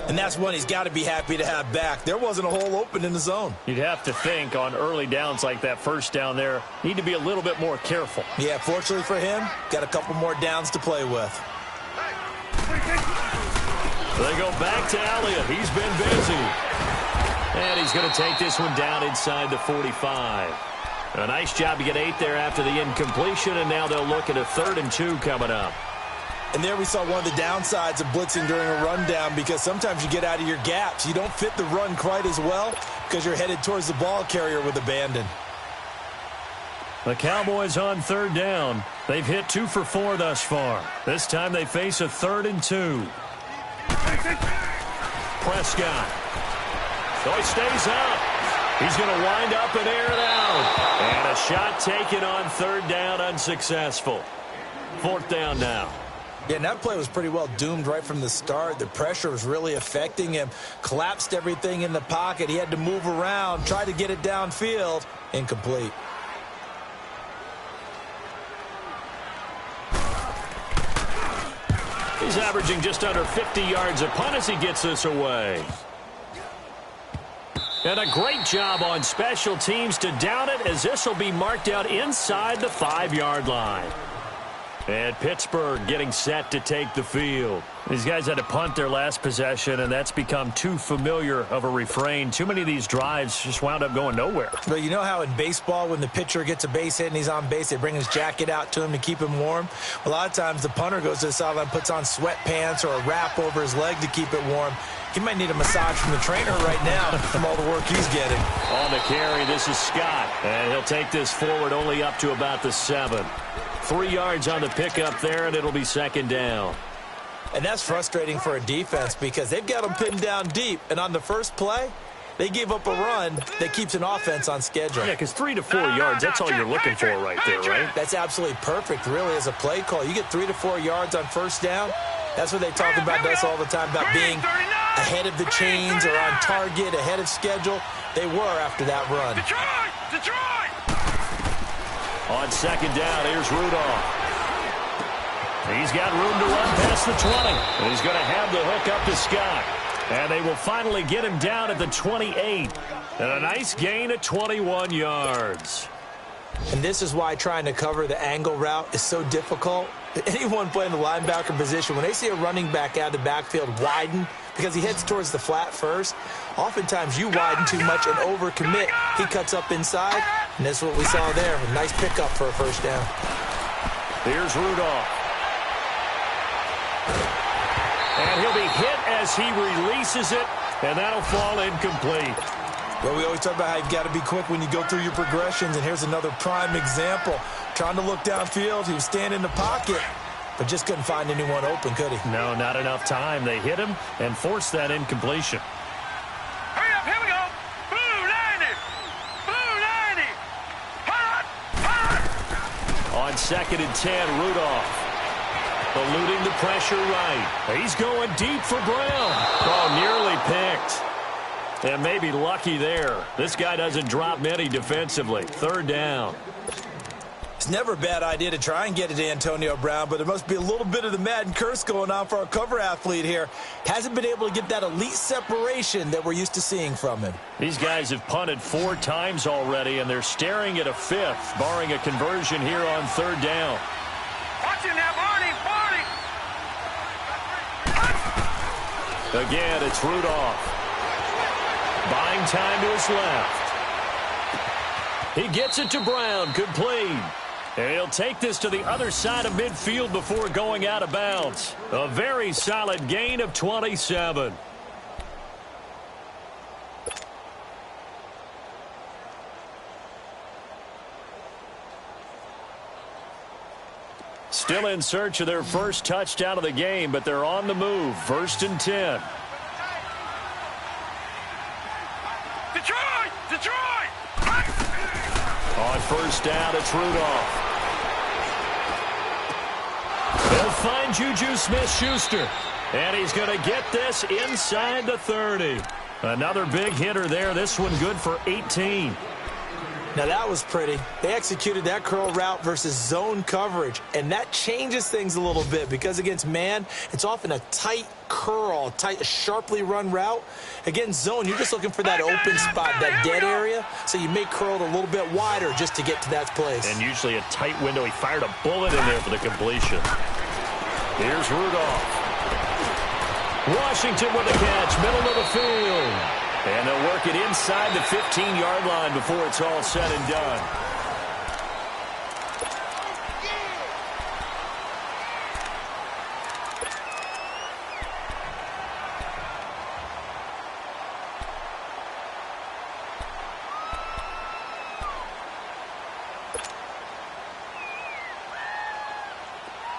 Speaker 2: And that's one he's got to be happy to have back. There wasn't a hole open in the zone.
Speaker 1: You'd have to think on early downs like that 1st down there, need to be a little bit more careful.
Speaker 2: Yeah, fortunately for him, got a couple more downs to play with.
Speaker 1: They go back to Elliott. He's been busy. And he's going to take this one down inside the 45. A nice job to get 8 there after the incompletion, and now they'll look at a 3rd and 2 coming up.
Speaker 2: And there we saw one of the downsides of blitzing during a rundown, because sometimes you get out of your gaps. You don't fit the run quite as well because you're headed towards the ball carrier with abandon.
Speaker 1: The Cowboys on 3rd down. They've hit 2 for 4 thus far. This time they face a 3rd and 2. Prescott. So he stays up. He's going to wind up and air it out. And a shot taken on 3rd down, unsuccessful. 4th down now.
Speaker 2: Yeah, and that play was pretty well doomed right from the start. The pressure was really affecting him. Collapsed everything in the pocket. He had to move around, try to get it downfield. Incomplete.
Speaker 1: He's averaging just under 50 yards a punt as he gets this away. And a great job on special teams to down it, as this will be marked out inside the 5-yard line. And Pittsburgh getting set to take the field. These guys had to punt their last possession, and that's become too familiar of a refrain. Too many of these drives just wound up going nowhere.
Speaker 2: Well, you know how in baseball when the pitcher gets a base hit and he's on base, they bring his jacket out to him to keep him warm? A lot of times the punter goes to the sideline, puts on sweatpants or a wrap over his leg to keep it warm. He might need a massage from the trainer right now from all the work he's getting.
Speaker 1: On the carry, this is Scott. And he'll take this forward only up to about the 7. 3 yards on the pickup there, and it'll be 2nd down.
Speaker 2: And that's frustrating for a defense because they've got them pinned down deep. And on the first play, they gave up a run that keeps an offense on schedule.
Speaker 1: Yeah, because 3 to 4 yards, that's all you're looking for right there, right?
Speaker 2: That's absolutely perfect, really, as a play call. You get 3 to 4 yards on 1st down, That's what they talk about us all the time, about being ahead of the chains or on target, ahead of schedule. They were after that run.
Speaker 3: Detroit!
Speaker 1: On second down, here's Rudolph. He's got room to run past the 20. And he's going to have the hook up to Scott. And they will finally get him down at the 28. And a nice gain of 21 yards.
Speaker 2: And this is why trying to cover the angle route is so difficult. Anyone playing the linebacker position, when they see a running back out of the backfield widen because he heads towards the flat first, oftentimes you widen too much and overcommit. He cuts up inside, and that's what we saw there. A nice pickup for a first down.
Speaker 1: Here's Rudolph. And he'll be hit as he releases it, and that'll fall incomplete.
Speaker 2: Well, we always talk about how you've got to be quick when you go through your progressions, and here's another prime example. Trying to look downfield, he was standing in the pocket, but just couldn't find anyone open, could he?
Speaker 1: No, not enough time. They hit him and forced that incompletion.
Speaker 3: Hurry up, here we go. Blue 90. Blue 90. Hot.
Speaker 1: On second and 10, Rudolph. Eluding the pressure right. He's going deep for Brown. Oh, nearly picked. And maybe lucky there. This guy doesn't drop many defensively. Third down.
Speaker 2: It's never a bad idea to try and get it to Antonio Brown, but there must be a little bit of the Madden curse going on for our cover athlete here. Hasn't been able to get that elite separation that we're used to seeing from him.
Speaker 1: These guys have punted 4 times already, and they're staring at a 5th, barring a conversion here on third down.
Speaker 3: Watch him now, Barney.
Speaker 1: Again, it's Rudolph. Buying time to his left. He gets it to Brown, complete. And he'll take this to the other side of midfield before going out of bounds. A very solid gain of 27. Still in search of their first touchdown of the game, but they're on the move. First and 10.
Speaker 3: Detroit!
Speaker 1: On first down, it's Rudolph. They'll find Juju Smith-Schuster. And he's going to get this inside the 30. Another big hitter there. This one good for 18.
Speaker 2: Now that was pretty. They executed that curl route versus zone coverage, and that changes things a little bit because against man, it's often a tight curl, tight, sharply run route. Against zone, you're just looking for that open spot, that dead area, so you may curl it a little bit wider just to get to that place.
Speaker 1: And usually a tight window. He fired a bullet in there for the completion. Here's Rudolph. Washington with the catch, middle of the field. And they'll work it inside the 15-yard line before it's all said and done.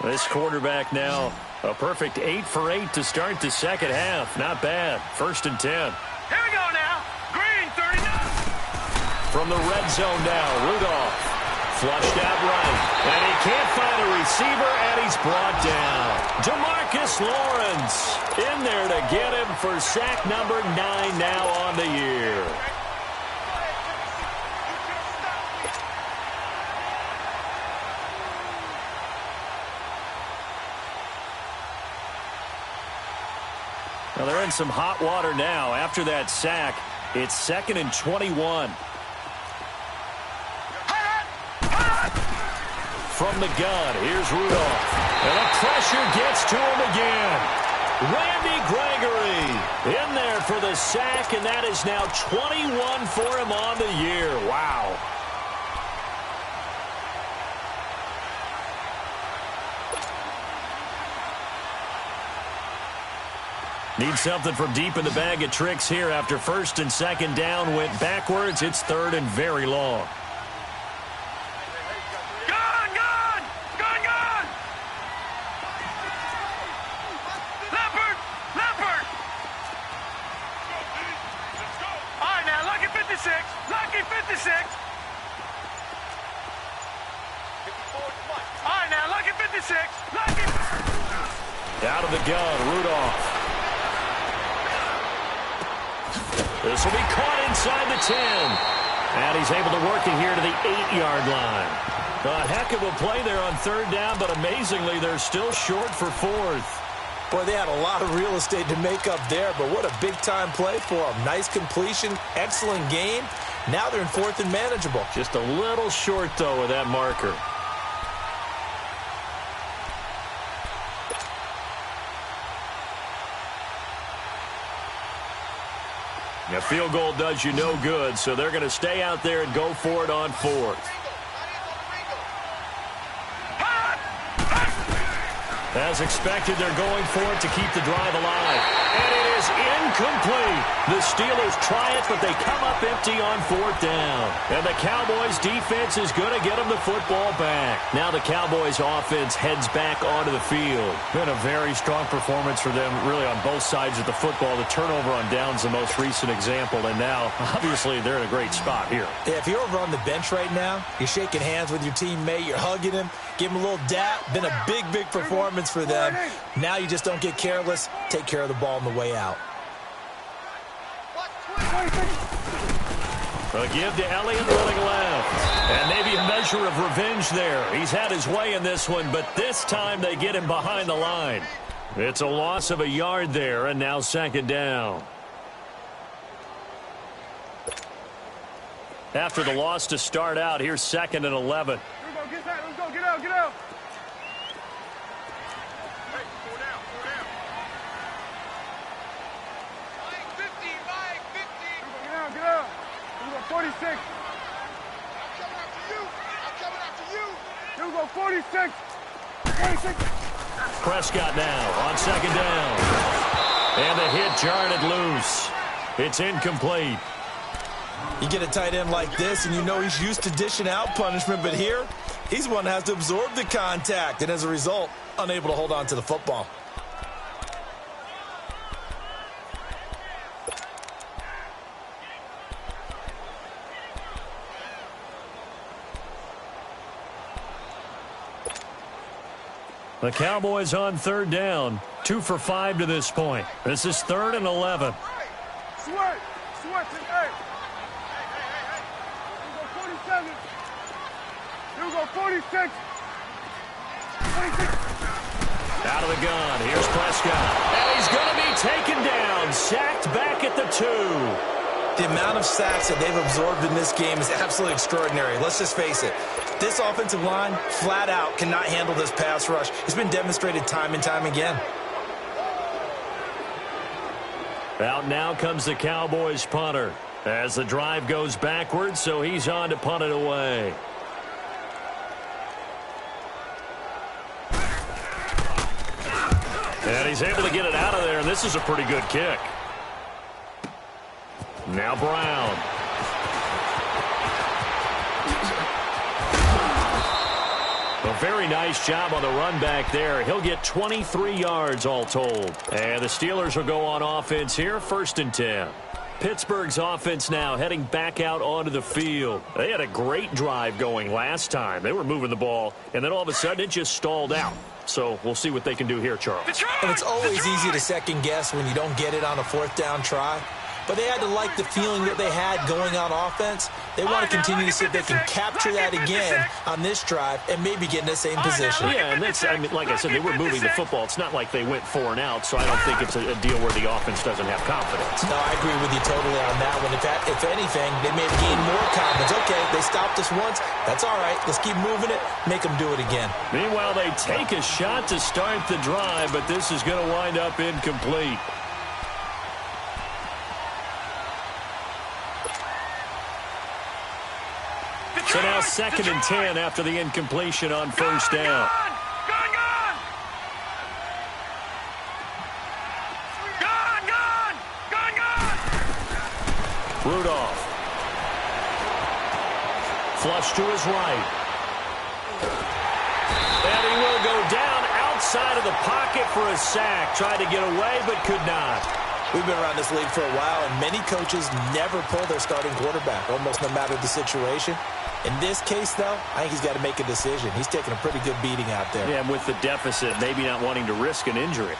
Speaker 1: This quarterback now, a perfect 8 for 8 to start the second half. Not bad. First and 10.
Speaker 3: Here we go now. Green 39.
Speaker 1: From the red zone now, Rudolph. Flushed out right. And he can't find a receiver, and he's brought down. DeMarcus Lawrence in there to get him for sack number 9 now on the year. Well, they're in some hot water now. After that sack, it's second and 21. From the gun, here's Rudolph. And the pressure gets to him again. Randy Gregory in there for the sack, and that is now 21 for him on the year. Wow. Need something from deep in the bag of tricks here after first and second down went backwards. It's third and very long.
Speaker 3: Gun! Leopard! All right, now, lucky 56. Lucky 56. All right, now, lucky 56. Lucky.
Speaker 1: Out of the gun, Rudolph. This will be caught inside the 10. And he's able to work it here to the 8-yard line. A heck of a play there on third down, but amazingly, they're still short for fourth.
Speaker 2: Boy, they had a lot of real estate to make up there, but what a big-time play for them. Nice completion, excellent game. Now they're in fourth and manageable.
Speaker 1: Just a little short, though, with that marker. A field goal does you no good, so they're going to stay out there and go for it on fourth. As expected, they're going for it to keep the drive alive. And it is incomplete. The Steelers try it, but they come up empty on fourth down. And the Cowboys' defense is going to get them the football back. Now the Cowboys' offense heads back onto the field. Been a very strong performance for them, really, on both sides of the football. The turnover on downs, the most recent example. And now, obviously, they're in a great spot here.
Speaker 2: Yeah, if you're over on the bench right now, you're shaking hands with your teammate, you're hugging him, give him a little dap. Been a big, big performance for them. Now you just don't get careless. Take care of the ball on the way out.
Speaker 1: A give to Elliott running left. And maybe a measure of revenge there. He's had his way in this one, but this time they get him behind the line. It's a loss of a yard there, and now second down. After the loss to start out, here's 2nd and 11.
Speaker 3: Here we go, get that, let's go, get out, get out. Hey, go down, go down. Mike, 50, Mike, 50. Get out, get out. Here we go, 46. I'm coming after you. I'm coming after you. Here we go, 46. 46.
Speaker 1: Prescott now on second down. And the hit jarred it loose. It's incomplete.
Speaker 2: You get a tight end like this, and you know he's used to dishing out punishment, but here, he's one that has to absorb the contact, and as a result, unable to hold on to the football.
Speaker 1: The Cowboys on third down. 2 for 5 to this point. This is 3rd and 11.
Speaker 3: Sweat, sweat, hey. Here we go, 46. 46.
Speaker 1: Out of the gun. Here's Prescott. And he's going to be taken down. Sacked back at the 2.
Speaker 2: The amount of sacks that they've absorbed in this game is absolutely extraordinary. Let's just face it. This offensive line, flat out, cannot handle this pass rush. It's been demonstrated time and time again.
Speaker 1: Out now comes the Cowboys punter. As the drive goes backwards, so he's on to punt it away. And he's able to get it out of there, and this is a pretty good kick. Now Brown. A very nice job on the run back there. He'll get 23 yards all told. And the Steelers will go on offense here, 1st and 10. Pittsburgh's offense now heading back out onto the field. They had a great drive going last time. They were moving the ball, and then all of a sudden it just stalled out. So we'll see what they can do here, Charles.
Speaker 2: And it's always easy to second guess when you don't get it on a 4th down try. But they had to like the feeling that they had going on offense. They want to continue to see if they can capture that again on this drive and maybe get in the same position.
Speaker 1: Yeah, and that's, I mean, like I said, they were moving the football. It's not like they went 4 and out, so I don't think it's a deal where the offense doesn't have confidence.
Speaker 2: No, I agree with you totally on that one. If anything, they may have gained more confidence. Okay, they stopped us once. That's all right. Let's keep moving it. Make them do it again.
Speaker 1: Meanwhile, they take a shot to start the drive, but this is going to wind up incomplete. So now 2nd and 10 after the incompletion on 1st down.
Speaker 3: Gone!
Speaker 1: Rudolph. Flush to his right. And he will go down outside of the pocket for a sack. Tried to get away, but could not.
Speaker 2: We've been around this league for a while, and many coaches never pull their starting quarterback, almost no matter the situation. In this case, though, I think he's got to make a decision. He's taking a pretty good beating out there.
Speaker 1: Yeah, and with the deficit, maybe not wanting to risk an injury.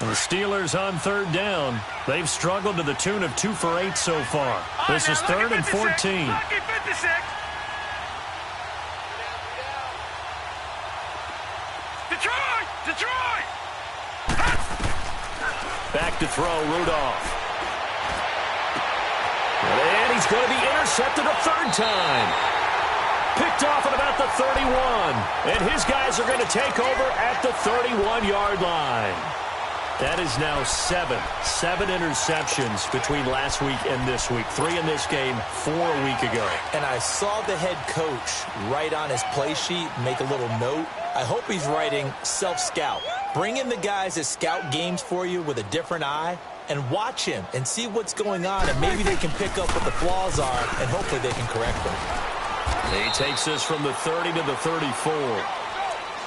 Speaker 1: The Steelers on third down. They've struggled to the tune of 2 for 8 so far. This is 3rd and 14.
Speaker 3: Detroit!
Speaker 1: Back to throw, Rudolph. And he's going to be intercepted a third time. Picked off at about the 31. And his guys are going to take over at the 31-yard line. That is now 7 interceptions between last week and this week. 3 in this game, 4 a week ago.
Speaker 2: And I saw the head coach write on his play sheet, make a little note. I hope he's writing self-scout. Bring in the guys that scout games for you with a different eye and watch him and see what's going on, and maybe they can pick up what the flaws are, and hopefully they can correct them.
Speaker 1: He takes this from the 30 to the 34.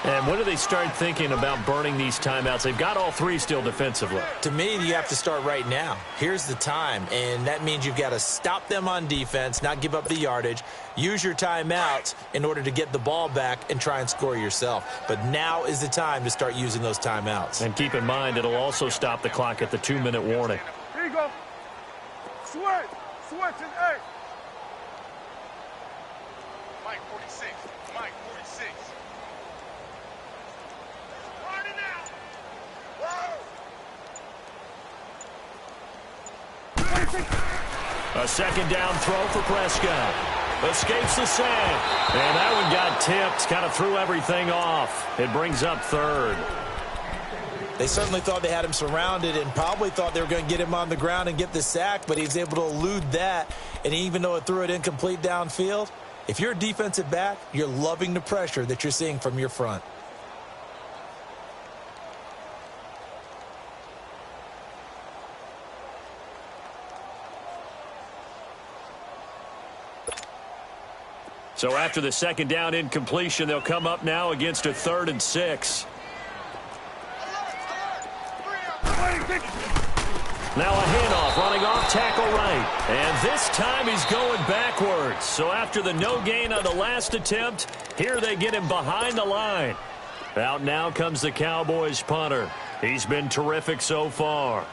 Speaker 1: And when do they start thinking about burning these timeouts? They've got all 3 still defensively.
Speaker 2: To me, you have to start right now. Here's the time, and that means you've got to stop them on defense, not give up the yardage, use your timeouts in order to get the ball back and try and score yourself. But now is the time to start using those timeouts.
Speaker 1: And keep in mind, it'll also stop the clock at the 2-minute warning.
Speaker 3: Here you go. Switch and 8. Mike 46. Mike 46.
Speaker 1: A second down throw for Prescott. Escapes the sack. And that one got tipped. Kind of threw everything off. It brings up 3rd.
Speaker 2: They certainly thought they had him surrounded and probably thought they were going to get him on the ground and get the sack, but he was able to elude that. And even though it threw it incomplete downfield, if you're a defensive back, you're loving the pressure that you're seeing from your front.
Speaker 1: So after the second down incompletion, they'll come up now against a 3rd and 6. Now a handoff running off tackle right. And this time he's going backwards. So after the no gain on the last attempt, here they get him behind the line. Out now comes the Cowboys punter. He's been terrific so far.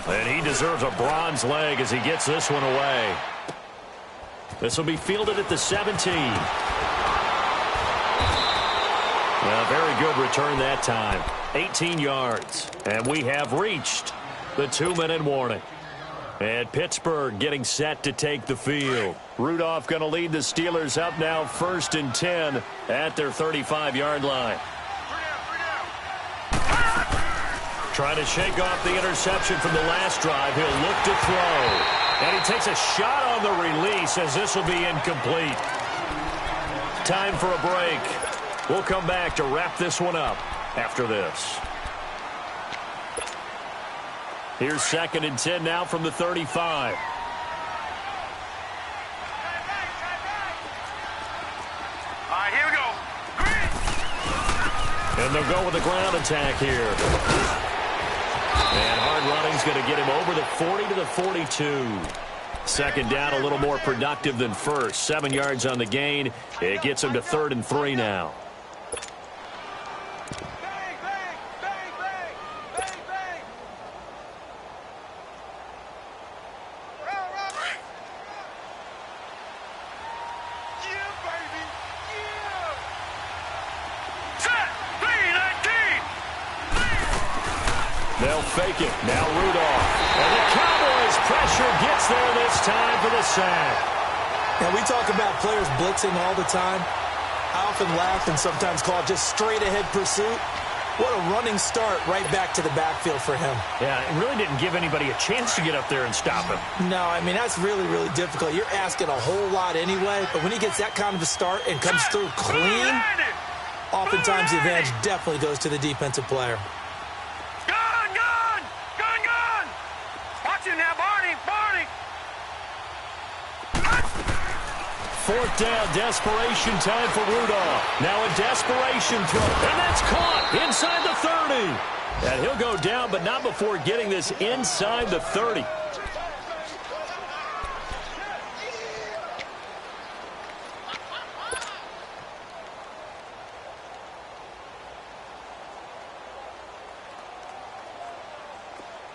Speaker 1: And he deserves a bronze leg as he gets this one away. This will be fielded at the 17. Well, very good return that time. 18 yards. And we have reached the 2-minute warning. And Pittsburgh getting set to take the field. Rudolph going to lead the Steelers up now 1st and 10 at their 35-yard line. Trying to shake off the interception from the last drive. He'll look to throw. And he takes a shot on the release as this will be incomplete. Time for a break. We'll come back to wrap this one up after this. Here's 2nd and 10 now from the 35.
Speaker 3: All right, here we go.
Speaker 1: And they'll go with the ground attack here. And hard running's going to get him over the 40 to the 42. Second down, a little more productive than first. 7 yards on the gain. It gets him to 3rd and 3 now.
Speaker 3: Bang, bang, bang, bang, bang, bang. Yeah, baby. Yeah. Set. 3-19.
Speaker 1: They'll fake it. Now Rudolph. And the Cowboys pressure gets there this time for the sack.
Speaker 2: Now, we talk about players blitzing all the time. I often laugh and sometimes call it just straight-ahead pursuit. What a running start right back to the backfield for him.
Speaker 1: Yeah, it really didn't give anybody a chance to get up there and stop him.
Speaker 2: No, I mean, that's really, really difficult. You're asking a whole lot anyway, but when he gets that kind of a start and comes through clean, oftentimes the advantage definitely goes to the defensive player.
Speaker 3: Watch it now, Barney.
Speaker 1: 4th down, desperation time for Rudolph. Now a desperation throw, and that's caught inside the 30. And he'll go down, but not before getting this inside the 30.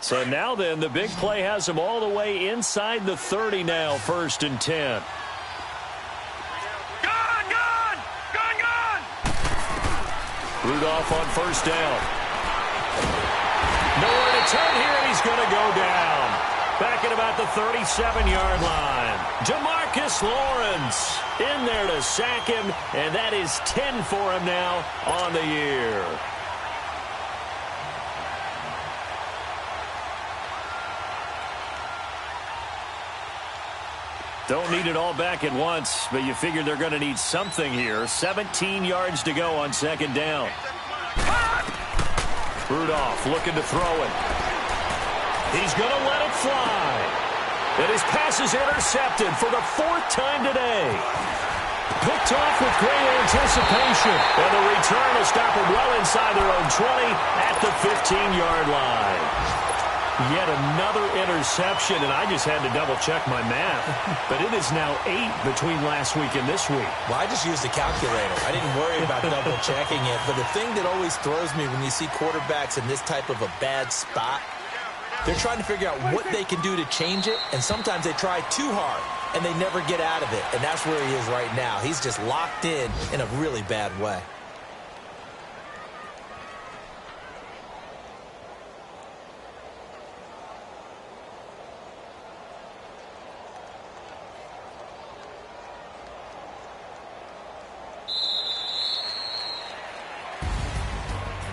Speaker 1: So now then, the big play has him all the way inside the 30 now, 1st and 10. Rudolph on 1st down. Nowhere to turn here, and he's going to go down. Back at about the 37-yard line. Jamarcus Lawrence in there to sack him, and that is 10 for him now on the year. Don't need it all back at once, but you figure they're going to need something here. 17 yards to go on 2nd down. Rudolph looking to throw it. He's going to let it fly. And his pass is intercepted for the 4th time today. Picked off with great anticipation. And the return will stop him well inside their own 20 at the 15-yard line. Yet another interception, and I just had to double-check my math. But it is now 8 between last week and this week.
Speaker 2: Well, I just used a calculator. I didn't worry about double-checking it. But the thing that always throws me when you see quarterbacks in this type of a bad spot, they're trying to figure out what they can do to change it, and sometimes they try too hard, and they never get out of it. And that's where he is right now. He's just locked in a really bad way.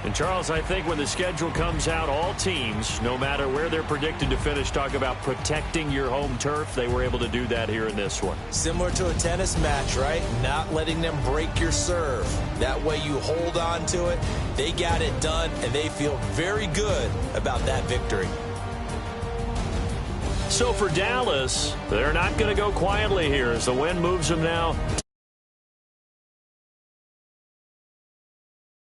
Speaker 1: And, Charles, I think when the schedule comes out, all teams, no matter where they're predicted to finish, talk about protecting your home turf. They were able to do that here in this one.
Speaker 2: Similar to a tennis match, right? Not letting them break your serve. That way you hold on to it. They got it done, and they feel very good about that victory. So for Dallas, they're not going to go quietly here as the win moves them now